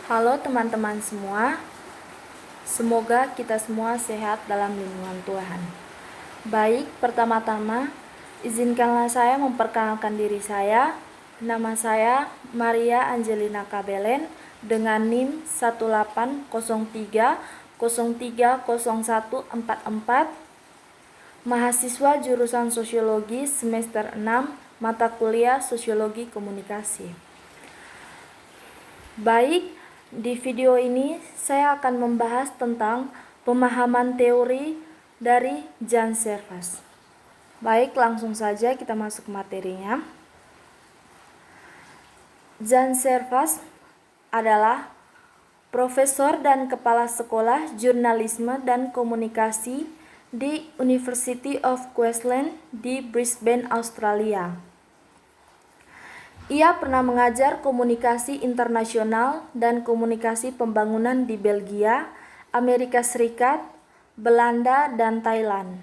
Halo teman-teman semua, semoga kita semua sehat dalam lindungan Tuhan. Baik, pertama-tama izinkanlah saya memperkenalkan diri saya. Nama saya Maria Angelina Kabelen dengan NIM 1803030144, mahasiswa jurusan Sosiologi semester 6, mata kuliah Sosiologi Komunikasi. Baik, di video ini saya akan membahas tentang pemahaman teori dari Jan Servas. Baik, langsung saja kita masuk materinya. Jan Servas adalah profesor dan kepala sekolah jurnalisme dan komunikasi di University of Queensland di Brisbane, Australia. Ia pernah mengajar komunikasi internasional dan komunikasi pembangunan di Belgia, Amerika Serikat, Belanda, dan Thailand.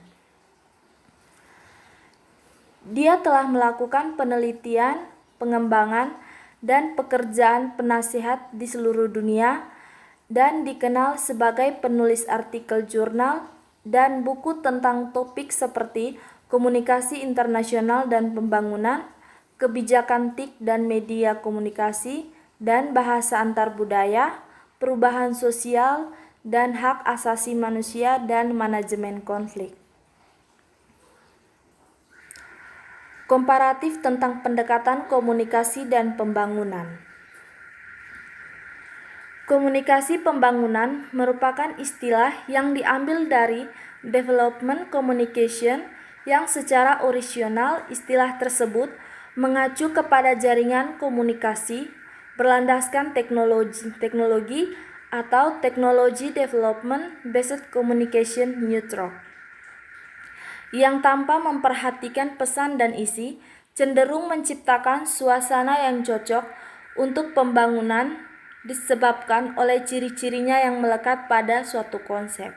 Dia telah melakukan penelitian, pengembangan, dan pekerjaan penasihat di seluruh dunia dan dikenal sebagai penulis artikel jurnal dan buku tentang topik seperti komunikasi internasional dan pembangunan, kebijakan TIK dan media komunikasi, dan bahasa antar budaya, perubahan sosial, dan hak asasi manusia dan manajemen konflik. Komparatif tentang pendekatan komunikasi dan pembangunan. Komunikasi pembangunan merupakan istilah yang diambil dari development communication yang secara orisinal istilah tersebut mengacu kepada jaringan komunikasi berlandaskan teknologi atau Technology Development Based Communication Network yang tanpa memperhatikan pesan dan isi cenderung menciptakan suasana yang cocok untuk pembangunan disebabkan oleh ciri-cirinya yang melekat pada suatu konsep,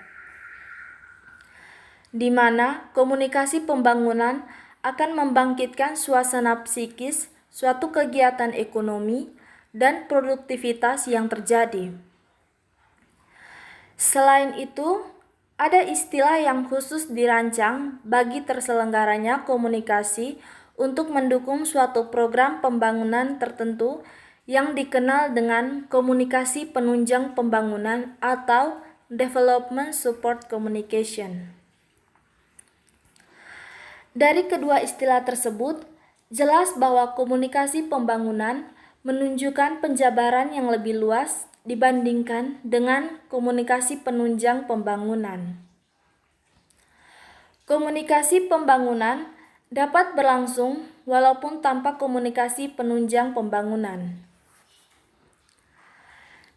di mana komunikasi pembangunan akan membangkitkan suasana psikis, suatu kegiatan ekonomi, dan produktivitas yang terjadi. Selain itu, ada istilah yang khusus dirancang bagi terselenggaranya komunikasi untuk mendukung suatu program pembangunan tertentu yang dikenal dengan komunikasi penunjang pembangunan atau Development Support Communication. Dari kedua istilah tersebut, jelas bahwa komunikasi pembangunan menunjukkan penjabaran yang lebih luas dibandingkan dengan komunikasi penunjang pembangunan. Komunikasi pembangunan dapat berlangsung walaupun tanpa komunikasi penunjang pembangunan.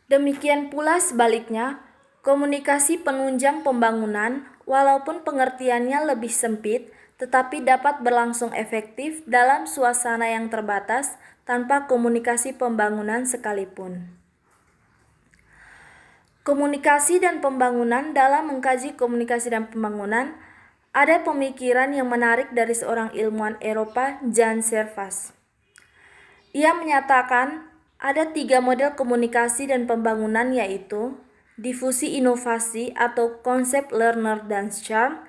Demikian pula sebaliknya, komunikasi penunjang pembangunan walaupun pengertiannya lebih sempit, tetapi dapat berlangsung efektif dalam suasana yang terbatas tanpa komunikasi pembangunan sekalipun. Komunikasi dan pembangunan. Dalam mengkaji komunikasi dan pembangunan, ada pemikiran yang menarik dari seorang ilmuwan Eropa, Jan Servas. Ia menyatakan ada 3 model komunikasi dan pembangunan, yaitu difusi inovasi atau konsep learner dan charm,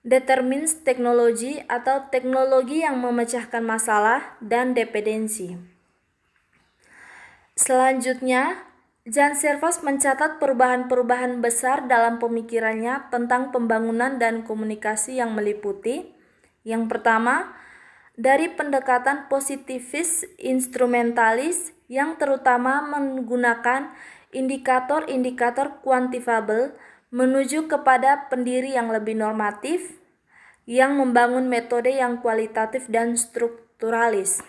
determines teknologi atau teknologi yang memecahkan masalah, dan dependensi. Selanjutnya, Jan Servas mencatat perubahan-perubahan besar dalam pemikirannya tentang pembangunan dan komunikasi yang meliputi: yang pertama, dari pendekatan positivis instrumentalis yang terutama menggunakan indikator-indikator kuantifiable menuju kepada pendiri yang lebih normatif, yang membangun metode yang kualitatif dan strukturalis.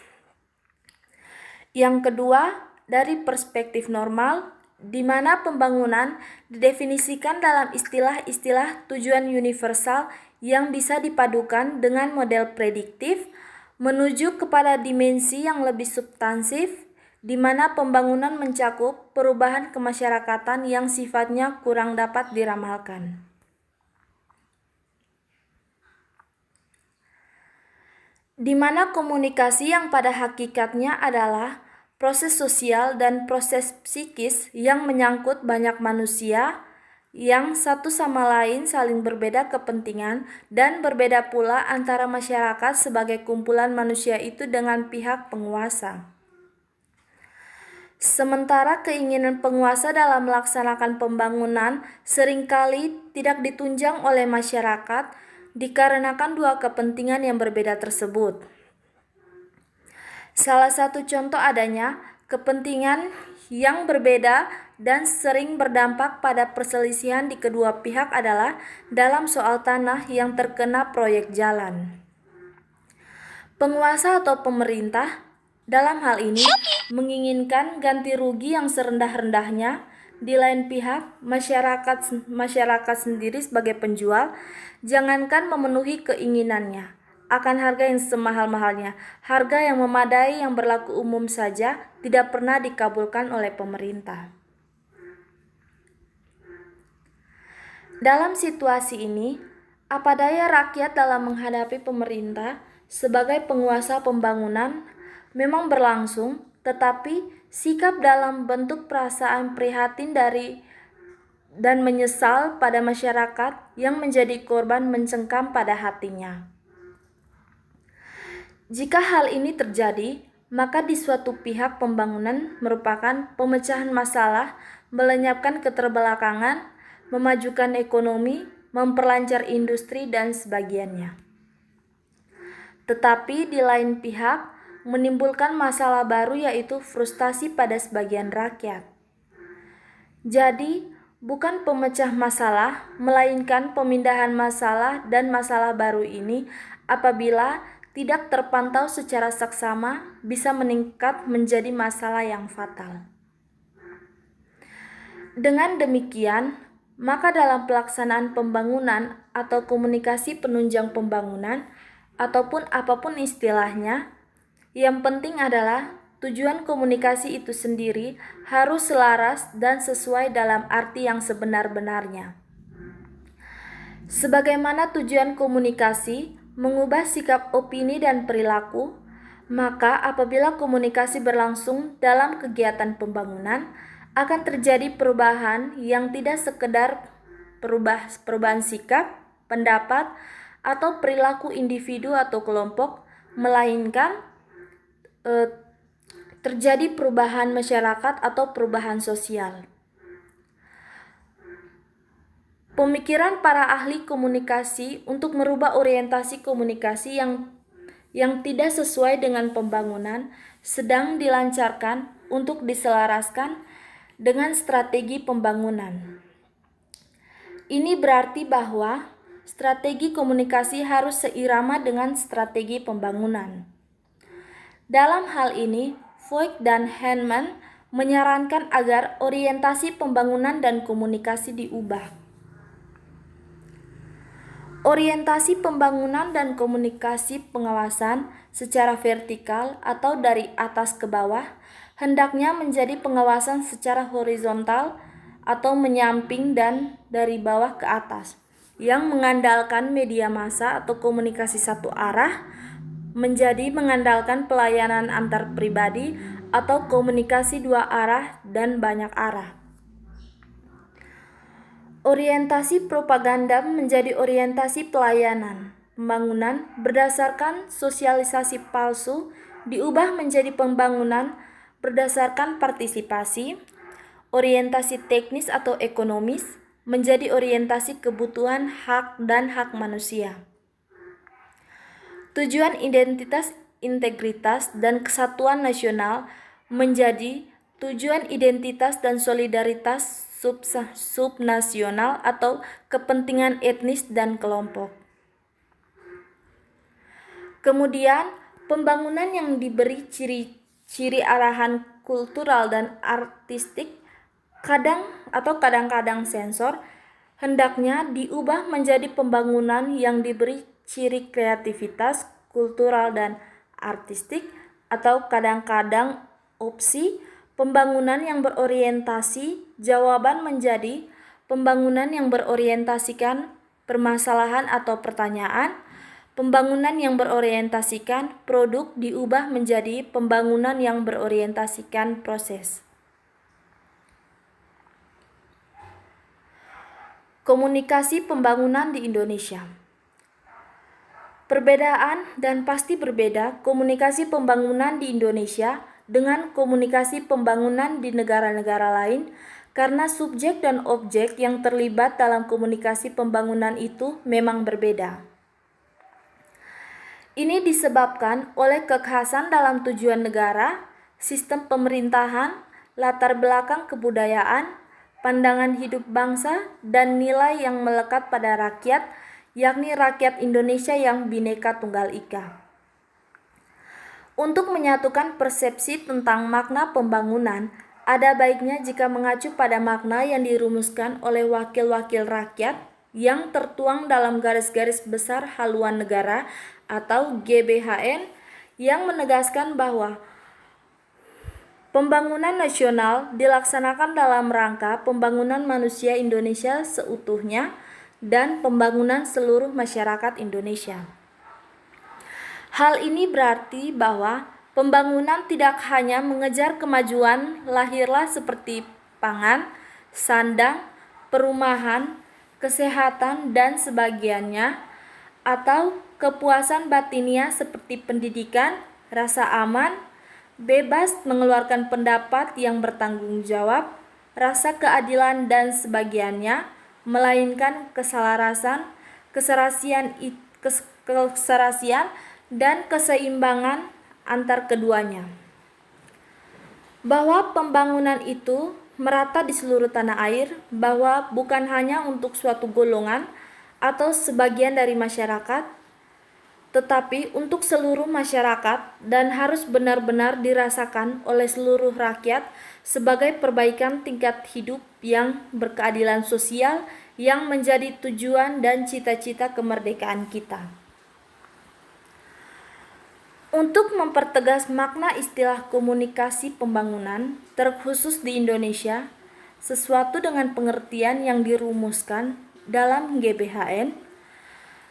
Yang kedua, dari perspektif normal, di mana pembangunan didefinisikan dalam istilah-istilah tujuan universal yang bisa dipadukan dengan model prediktif, menuju kepada dimensi yang lebih substansif, di mana pembangunan mencakup perubahan kemasyarakatan yang sifatnya kurang dapat diramalkan. Di mana komunikasi yang pada hakikatnya adalah proses sosial dan proses psikis yang menyangkut banyak manusia yang satu sama lain saling berbeda kepentingan dan berbeda pula antara masyarakat sebagai kumpulan manusia itu dengan pihak penguasa. Sementara keinginan penguasa dalam melaksanakan pembangunan seringkali tidak ditunjang oleh masyarakat dikarenakan dua kepentingan yang berbeda tersebut. Salah satu contoh adanya kepentingan yang berbeda dan sering berdampak pada perselisihan di kedua pihak adalah dalam soal tanah yang terkena proyek jalan. Penguasa atau pemerintah dalam hal ini menginginkan ganti rugi yang serendah-rendahnya. Di lain pihak, masyarakat sendiri sebagai penjual jangankan memenuhi keinginannya akan harga yang semahal-mahalnya, harga yang memadai yang berlaku umum saja tidak pernah dikabulkan oleh pemerintah. Dalam situasi ini, apa daya rakyat dalam menghadapi pemerintah sebagai penguasa pembangunan memang berlangsung, tetapi sikap dalam bentuk perasaan prihatin dan menyesal pada masyarakat yang menjadi korban mencengkam pada hatinya. Jika hal ini terjadi, maka di suatu pihak pembangunan merupakan pemecahan masalah, melenyapkan keterbelakangan, memajukan ekonomi, memperlancar industri dan sebagiannya. Tetapi di lain pihak, menimbulkan masalah baru yaitu frustasi pada sebagian rakyat. Jadi, bukan pemecah masalah, melainkan pemindahan masalah dan masalah baru ini apabila tidak terpantau secara saksama bisa meningkat menjadi masalah yang fatal. Dengan demikian, maka dalam pelaksanaan pembangunan atau komunikasi penunjang pembangunan ataupun apapun istilahnya, yang penting adalah tujuan komunikasi itu sendiri harus selaras dan sesuai dalam arti yang sebenar-benarnya. Sebagaimana tujuan komunikasi mengubah sikap opini dan perilaku, maka apabila komunikasi berlangsung dalam kegiatan pembangunan, akan terjadi perubahan yang tidak sekedar perubahan sikap, pendapat, atau perilaku individu atau kelompok, melainkan terjadi perubahan masyarakat atau perubahan sosial. Pemikiran para ahli komunikasi untuk merubah orientasi komunikasi yang tidak sesuai dengan pembangunan sedang dilancarkan untuk diselaraskan dengan strategi pembangunan. Ini berarti bahwa strategi komunikasi harus seirama dengan strategi pembangunan. Dalam hal ini, Voigt dan Heinemann menyarankan agar orientasi pembangunan dan komunikasi diubah. Orientasi pembangunan dan komunikasi pengawasan secara vertikal atau dari atas ke bawah hendaknya menjadi pengawasan secara horizontal atau menyamping dan dari bawah ke atas, yang mengandalkan media massa atau komunikasi satu arah menjadi mengandalkan pelayanan antar pribadi atau komunikasi dua arah dan banyak arah. Orientasi propaganda menjadi orientasi pelayanan. Pembangunan berdasarkan sosialisasi palsu diubah menjadi pembangunan berdasarkan partisipasi. Orientasi teknis atau ekonomis menjadi orientasi kebutuhan hak dan hak manusia. Tujuan identitas, integritas, dan kesatuan nasional menjadi tujuan identitas dan solidaritas subnasional atau kepentingan etnis dan kelompok. Kemudian, pembangunan yang diberi ciri arahan kultural dan artistik kadang-kadang sensor hendaknya diubah menjadi pembangunan yang diberi ciri kreativitas, kultural, dan artistik, atau kadang-kadang opsi pembangunan yang berorientasi jawaban menjadi pembangunan yang berorientasikan permasalahan atau pertanyaan, pembangunan yang berorientasikan produk diubah menjadi pembangunan yang berorientasikan proses. Komunikasi pembangunan di Indonesia. Perbedaan dan pasti berbeda komunikasi pembangunan di Indonesia dengan komunikasi pembangunan di negara-negara lain karena subjek dan objek yang terlibat dalam komunikasi pembangunan itu memang berbeda. Ini disebabkan oleh kekhasan dalam tujuan negara, sistem pemerintahan, latar belakang kebudayaan, pandangan hidup bangsa, dan nilai yang melekat pada rakyat, yakni rakyat Indonesia yang Bhinneka Tunggal Ika. Untuk menyatukan persepsi tentang makna pembangunan, ada baiknya jika mengacu pada makna yang dirumuskan oleh wakil-wakil rakyat yang tertuang dalam garis-garis besar haluan negara atau GBHN yang menegaskan bahwa pembangunan nasional dilaksanakan dalam rangka pembangunan manusia Indonesia seutuhnya dan pembangunan seluruh masyarakat Indonesia. Hal ini berarti bahwa pembangunan tidak hanya mengejar kemajuan lahirlah seperti pangan, sandang, perumahan, kesehatan, dan sebagiannya, atau kepuasan batiniah seperti pendidikan, rasa aman, bebas mengeluarkan pendapat yang bertanggung jawab, rasa keadilan, dan sebagiannya, melainkan keserasian dan keseimbangan antar keduanya. Bahwa pembangunan itu merata di seluruh tanah air, bahwa bukan hanya untuk suatu golongan atau sebagian dari masyarakat, tetapi untuk seluruh masyarakat dan harus benar-benar dirasakan oleh seluruh rakyat sebagai perbaikan tingkat hidup yang berkeadilan sosial yang menjadi tujuan dan cita-cita kemerdekaan kita. Untuk mempertegas makna istilah komunikasi pembangunan, terkhusus di Indonesia, sesuatu dengan pengertian yang dirumuskan dalam GBHN,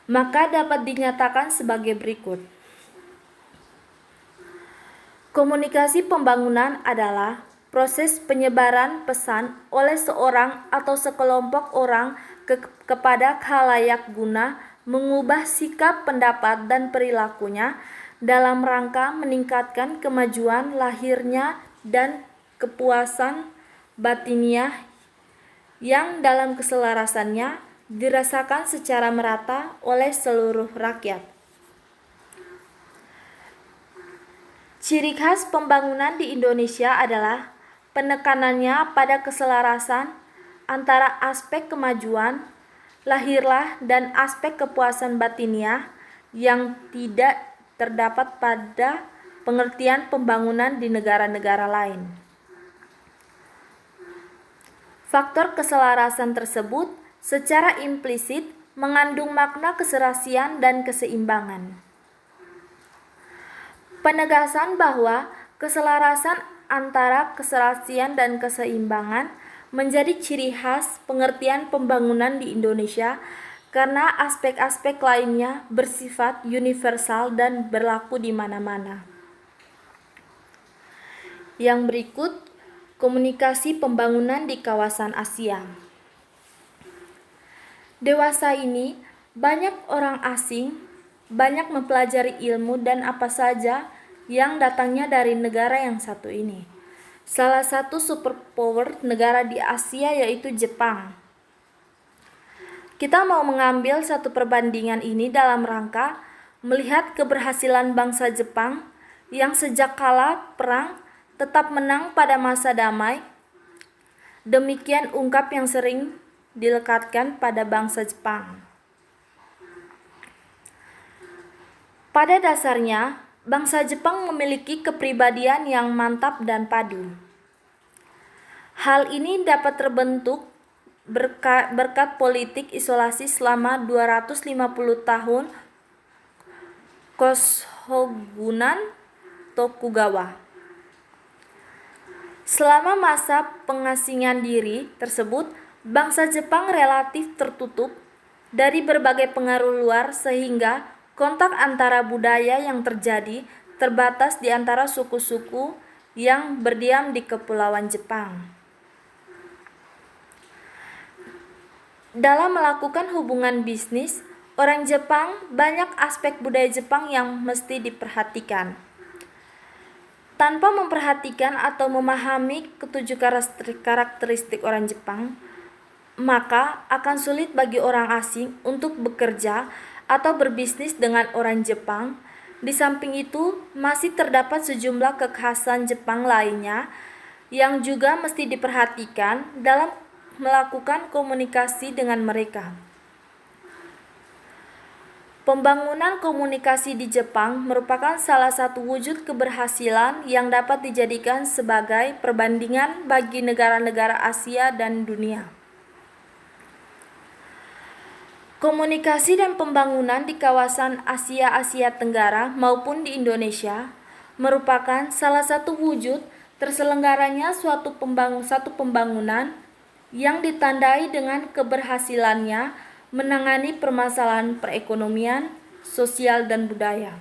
maka dapat dinyatakan sebagai berikut. Komunikasi pembangunan adalah proses penyebaran pesan oleh seorang atau sekelompok orang kepada khalayak guna mengubah sikap, pendapat, dan perilakunya dalam rangka meningkatkan kemajuan lahirnya dan kepuasan batiniah yang dalam keselarasannya dirasakan secara merata oleh seluruh rakyat. Ciri khas pembangunan di Indonesia adalah penekanannya pada keselarasan antara aspek kemajuan lahirlah dan aspek kepuasan batiniah yang tidak terdapat pada pengertian pembangunan di negara-negara lain. Faktor keselarasan tersebut secara implisit mengandung makna keserasian dan keseimbangan. Penegasan bahwa keselarasan antara keserasian dan keseimbangan menjadi ciri khas pengertian pembangunan di Indonesia karena aspek-aspek lainnya bersifat universal dan berlaku di mana-mana. Yang berikut, komunikasi pembangunan di kawasan Asia. Dewasa ini, banyak orang asing, banyak mempelajari ilmu dan apa saja yang datangnya dari negara yang satu ini. Salah satu superpower negara di Asia yaitu Jepang. Kita mau mengambil satu perbandingan ini dalam rangka melihat keberhasilan bangsa Jepang yang sejak kala perang tetap menang pada masa damai. Demikian ungkap yang sering dilekatkan pada bangsa Jepang. Pada dasarnya, bangsa Jepang memiliki kepribadian yang mantap dan padu. Hal ini dapat terbentuk berkat politik isolasi selama 250 tahun Koshogunan Tokugawa. Selama masa pengasingan diri tersebut, bangsa Jepang relatif tertutup dari berbagai pengaruh luar sehingga kontak antara budaya yang terjadi terbatas di antara suku-suku yang berdiam di Kepulauan Jepang. Dalam melakukan hubungan bisnis, orang Jepang banyak aspek budaya Jepang yang mesti diperhatikan. Tanpa memperhatikan atau memahami ketujuh karakteristik orang Jepang, maka akan sulit bagi orang asing untuk bekerja atau berbisnis dengan orang Jepang. Di samping itu, masih terdapat sejumlah kekhasan Jepang lainnya yang juga mesti diperhatikan dalam melakukan komunikasi dengan mereka. Pembangunan komunikasi di Jepang merupakan salah satu wujud keberhasilan yang dapat dijadikan sebagai perbandingan bagi negara-negara Asia dan dunia. Komunikasi dan pembangunan di kawasan Asia Tenggara maupun di Indonesia merupakan salah satu wujud terselenggaranya suatu pembangunan yang ditandai dengan keberhasilannya menangani permasalahan perekonomian, sosial, dan budaya.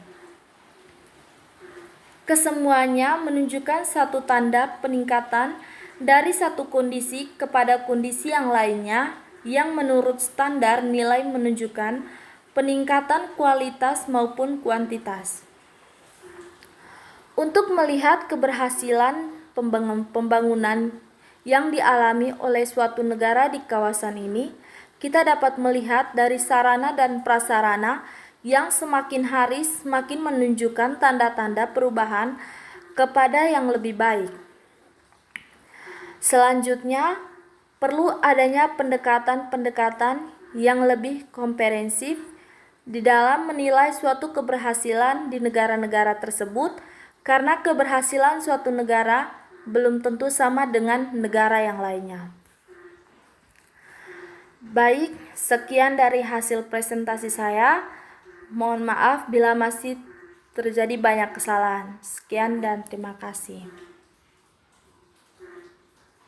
Kesemuanya menunjukkan satu tanda peningkatan dari satu kondisi kepada kondisi yang lainnya yang menurut standar nilai menunjukkan peningkatan kualitas maupun kuantitas. Untuk melihat keberhasilan pembangunan yang dialami oleh suatu negara di kawasan ini, kita dapat melihat dari sarana dan prasarana yang semakin hari semakin menunjukkan tanda-tanda perubahan kepada yang lebih baik. Selanjutnya, perlu adanya pendekatan-pendekatan yang lebih komprehensif di dalam menilai suatu keberhasilan di negara-negara tersebut, karena keberhasilan suatu negara belum tentu sama dengan negara yang lainnya. Baik, sekian dari hasil presentasi saya. Mohon maaf bila masih terjadi banyak kesalahan. Sekian dan terima kasih.